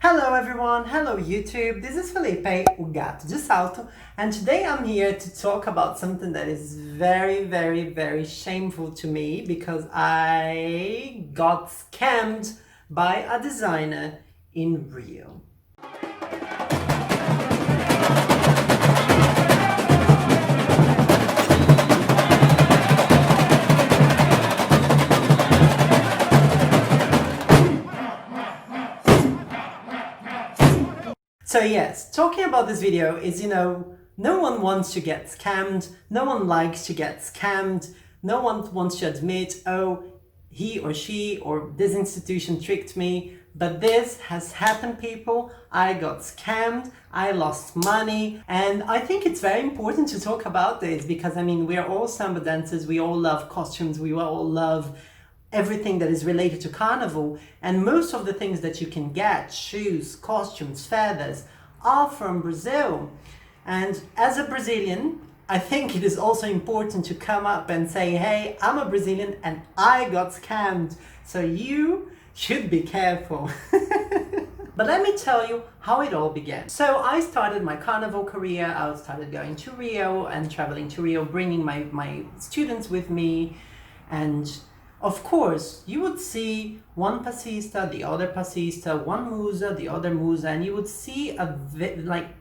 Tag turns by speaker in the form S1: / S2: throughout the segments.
S1: Hello everyone, hello YouTube, this is Felipe, o Gato de Salto, and today I'm here to talk about something that is very shameful to me because I got scammed by a designer in Rio. So yes, talking about this video is, no one wants to get scammed, no one likes to get scammed, no one wants to admit, oh, he or she or this institution tricked me, but this has happened, people. I got scammed, I lost money, and I think it's very important to talk about this because, we are all samba dancers, we all love costumes, we all love everything that is related to carnival, and most of the things that you can get, shoes, costumes, feathers, are from Brazil. And as a Brazilian, I think it is also important to come up and say, hey, I'm a Brazilian and I got scammed, so you should be careful. But let me tell you how it all began. So I started my carnival career, I started going to Rio and traveling to Rio, bringing my students with me, and of course, you would see one passista, the other passista, one musa, the other musa, and you would see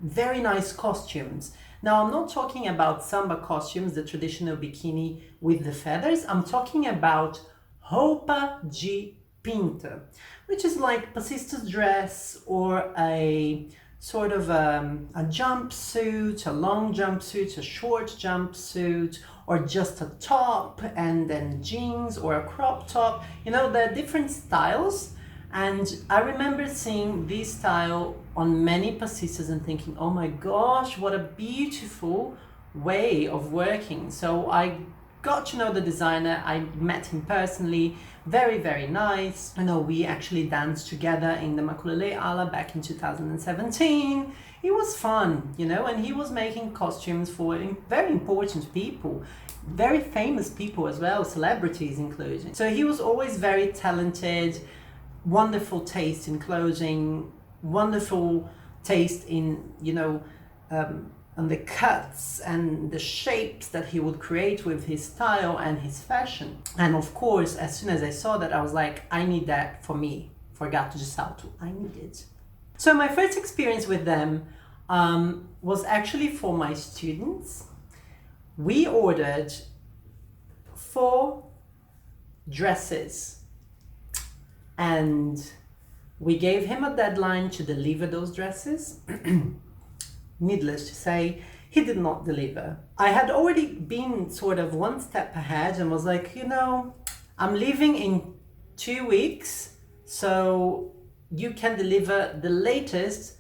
S1: very nice costumes. Now, I'm not talking about samba costumes, the traditional bikini with the feathers. I'm talking about roupa de pinta, which is like passista's dress or a sort of a jumpsuit, a long jumpsuit, a short jumpsuit, or just a top and then jeans or a crop top. There are different styles, and I remember seeing this style on many passistas and thinking, oh my gosh, what a beautiful way of working. So I got to know the designer, I met him personally, very nice. We actually danced together in the Maculelê Ala back in 2017. It was fun, and he was making costumes for very important people, very famous people as well, celebrities including. So he was always very talented, wonderful taste in clothing, wonderful taste in, and the cuts and the shapes that he would create with his style and his fashion. And of course, as soon as I saw that, I was like, I need that for me, for Gato de Salto. I need it. So my first experience with them was actually for my students. We ordered 4 dresses and we gave him a deadline to deliver those dresses. Needless to say, he did not deliver. I had already been sort of one step ahead and was like, I'm leaving in 2 weeks, so you can deliver the latest,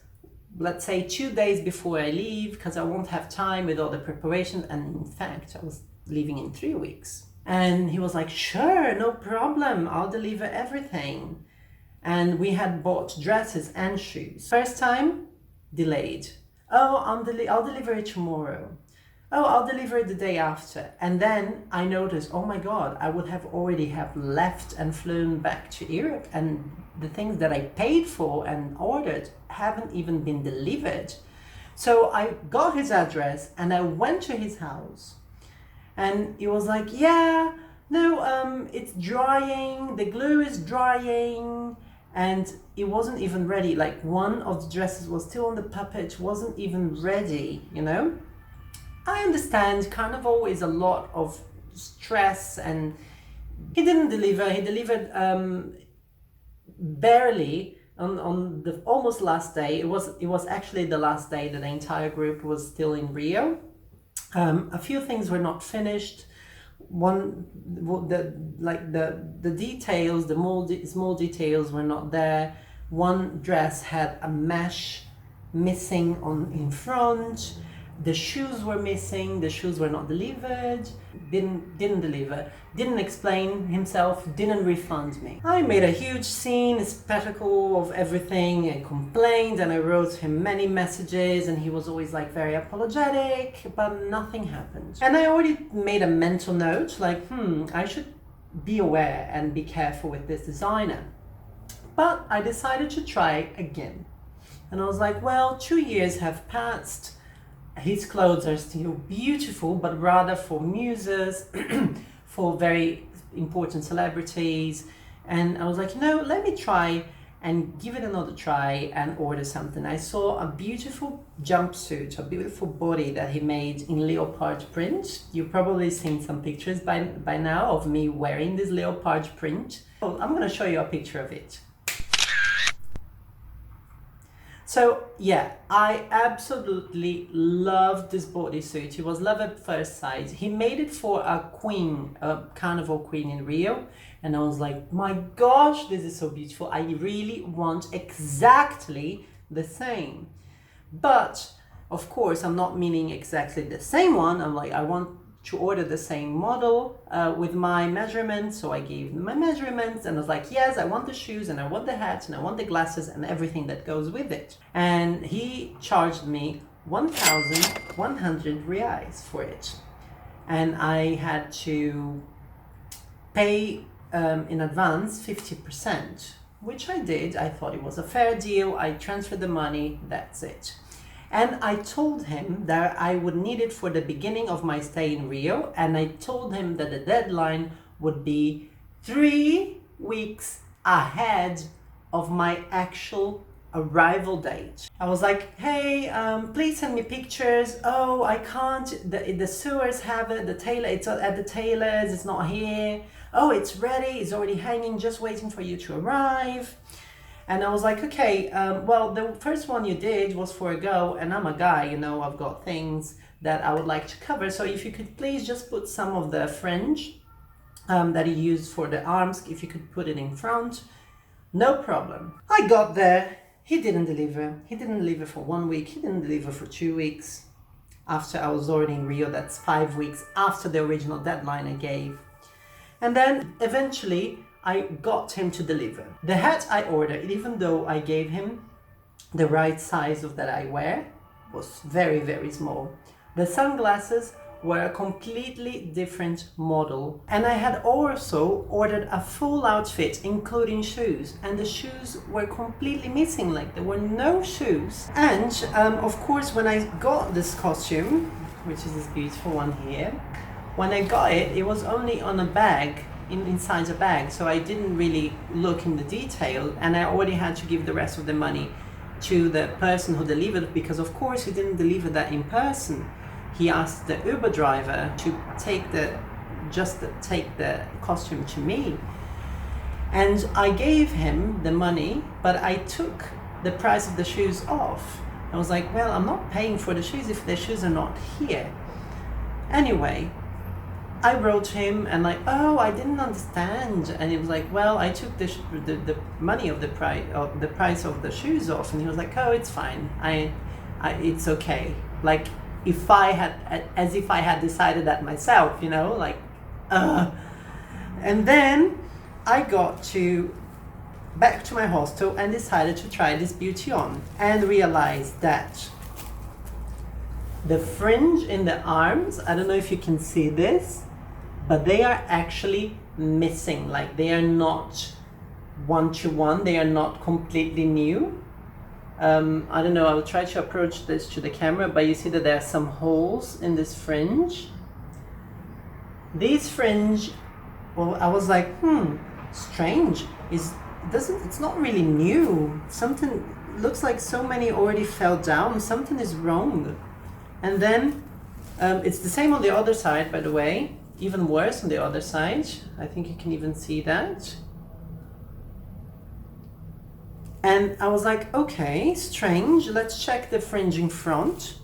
S1: let's say 2 days before I leave, because I won't have time with all the preparation. And in fact, I was leaving in 3 weeks. And he was like, sure, no problem, I'll deliver everything. And we had bought dresses and shoes. First time, delayed. Oh, I'll deliver it tomorrow. Oh, I'll deliver it the day after. And then I noticed, oh my God, I would have already have left and flown back to Europe, and the things that I paid for and ordered haven't even been delivered. So I got his address and I went to his house, and he was like, yeah, no, it's drying, the glue is drying. And it wasn't even ready. Like, one of the dresses was still on the puppet, wasn't even ready, I understand Carnival is a lot of stress, and he didn't deliver. He delivered barely on the almost last day. It was actually the last day that the entire group was still in Rio. A few things were not finished. The details, the small details were not there. One dress had a mesh missing in front. The shoes were missing. The shoes were not delivered. Didn't deliver. Didn't explain himself. Didn't refund me. I made a huge scene, a spectacle of everything, and complained. And I wrote him many messages, and he was always very apologetic. But nothing happened. And I already made a mental note, I should be aware and be careful with this designer. But I decided to try again. And I was like, well, 2 years have passed. His clothes are still beautiful, but rather for muses, for very important celebrities. And I was like, let me try and give it another try and order something. I saw a beautiful jumpsuit, a beautiful body that he made in leopard print. You've probably seen some pictures by now of me wearing this leopard print. Oh, I'm gonna show you a picture of it. So yeah, I absolutely loved this bodysuit. It was love at first sight. He made it for a queen, a carnival queen in Rio. And I was like, my gosh, this is so beautiful. I really want exactly the same. But of course, I'm not meaning exactly the same one. I'm like, I want to order the same model with my measurements. So I gave my measurements and I was like, yes, I want the shoes and I want the hat and I want the glasses and everything that goes with it. And he charged me 1,100 reais for it. And I had to pay in advance 50%, which I did. I thought it was a fair deal. I transferred the money, that's it. And I told him that I would need it for the beginning of my stay in Rio. And I told him that the deadline would be 3 weeks ahead of my actual arrival date. I was like, hey, please send me pictures. Oh, I can't, the sewers have it, the tailor, it's at the tailor's, it's not here. Oh, it's ready, it's already hanging, just waiting for you to arrive. And I was like, okay, well, the first one you did was for a girl, and I'm a guy, you know, I've got things that I would like to cover. So if you could please just put some of the fringe that you used for the arms, if you could put it in front, no problem. I got there, he didn't deliver. He didn't deliver for 1 week, he didn't deliver for 2 weeks. After I was already in Rio, that's 5 weeks after the original deadline I gave. And then eventually, I got him to deliver. The hat I ordered, even though I gave him the right size of that I wear, was very, very small. The sunglasses were a completely different model. And I had also ordered a full outfit, including shoes. And the shoes were completely missing, like there were no shoes. And of course, when I got this costume, which is this beautiful one here, when I got it, it was only on a bag, inside a bag, so I didn't really look in the detail, and I already had to give the rest of the money to the person who delivered, because of course he didn't deliver that in person. He asked the Uber driver to take the costume to me, and I gave him the money, but I took the price of the shoes off. I was like, well, I'm not paying for the shoes if the shoes are not here. Anyway, I wrote to him and like, oh, I didn't understand. And he was like, well, I took the money of the price of the shoes off. And he was like, oh, it's fine. It's okay. Like as if I had decided that myself, you know, like, And then I got back to my hostel and decided to try this beauty on and realized that the fringe in the arms, I don't know if you can see this, but they are actually missing. Like they are not one-to-one, they are not completely new. I don't know, I will try to approach this to the camera, but you see that there are some holes in this fringe. These fringe, well, I was like, strange. It's not really new. Something looks like so many already fell down. Something is wrong. And then it's the same on the other side, by the way. Even worse on the other side. I think you can even see that. And I was like, okay, strange. Let's check the fringe in front.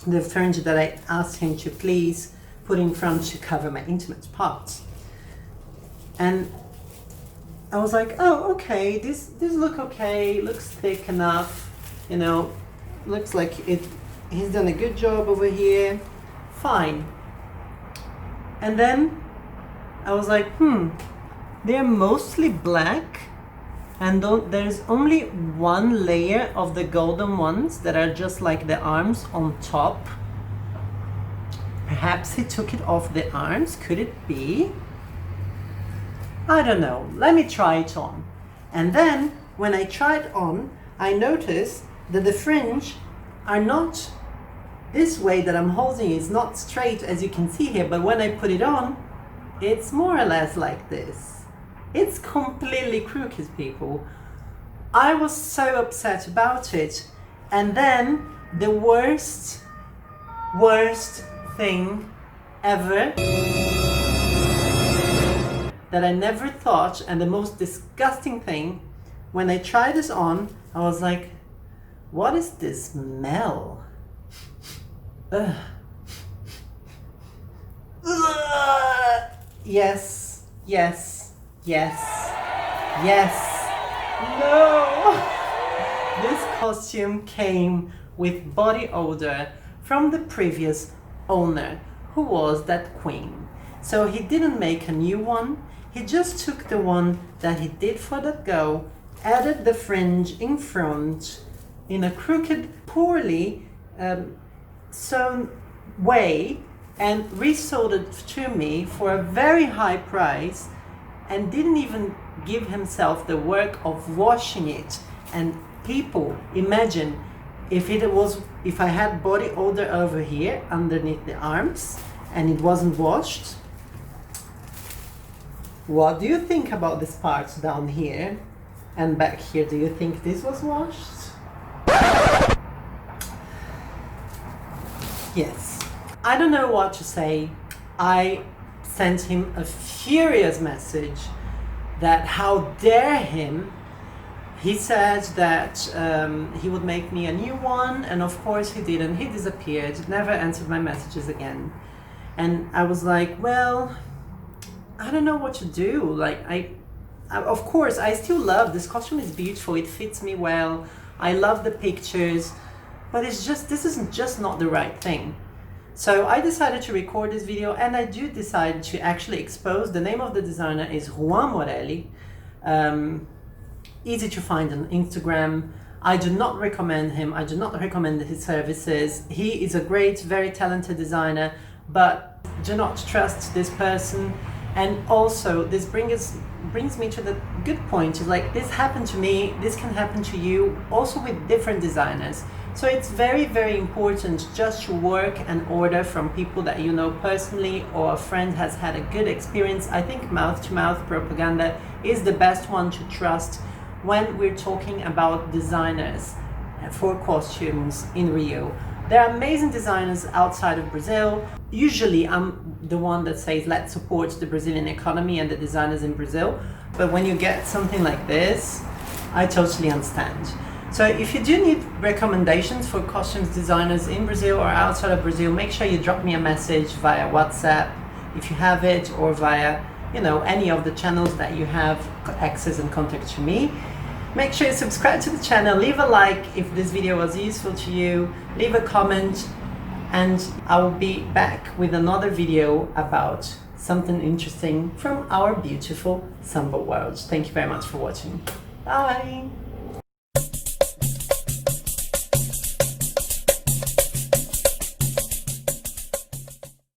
S1: The fringe that I asked him to please put in front to cover my intimate parts. And I was like, oh, okay, this look okay, looks thick enough, you know, looks like he's done a good job over here, fine. And then I was like, they're mostly black, and there's only one layer of the golden ones that are just like the arms on top. Perhaps he took it off the arms, could it be? I don't know, let me try it on. And then when I tried on, I noticed that the fringe are not this way that I'm holding. It's not straight as you can see here, but when I put it on, it's more or less like this. It's completely crooked, people. I was so upset about it. And then the worst thing ever that I never thought, and the most disgusting thing, when I tried this on, I was like, what is this smell? Ugh. Ugh. Yes, yes, yes, yes. No! This costume came with body odor from the previous owner, who was that queen. So he didn't make a new one, he just took the one that he did for that girl, added the fringe in front in a crooked, poorly sewn way, and resold it to me for a very high price, and didn't even give himself the work of washing it. And people, imagine if I had body odor over here underneath the arms and it wasn't washed. What do you think about this part down here and back here? Do you think this was washed? Yes. I don't know what to say. I sent him a furious message that how dare him. He said that he would make me a new one, and of course he didn't. He disappeared, never answered my messages again. And I was like, well, I don't know what to do. Like, I of course, I still love this costume. Is beautiful, it fits me well, I love the pictures, but it's just, this isn't just not the right thing. So I decided to record this video, and I do decide to actually expose. The name of the designer is Juan Morelli. Easy to find on Instagram. I do not recommend him. I do not recommend his services. He is a great, very talented designer, but do not trust this person. And also, this brings me to the good point. Is like, this happened to me, this can happen to you, also with different designers. So it's very, very important just to work and order from people that you know personally, or a friend has had a good experience. I think mouth-to-mouth propaganda is the best one to trust when we're talking about designers for costumes in Rio. There are amazing designers outside of Brazil. Usually I'm the one that says, let's support the Brazilian economy and the designers in Brazil. But when you get something like this, I totally understand. So if you do need recommendations for costumes designers in Brazil or outside of Brazil, make sure you drop me a message via WhatsApp if you have it, or via, you know, any of the channels that you have access and contact to me. Make sure you subscribe to the channel, leave a like if this video was useful to you, leave a comment, and I will be back with another video about something interesting from our beautiful Samba world. Thank you very much for watching. Bye!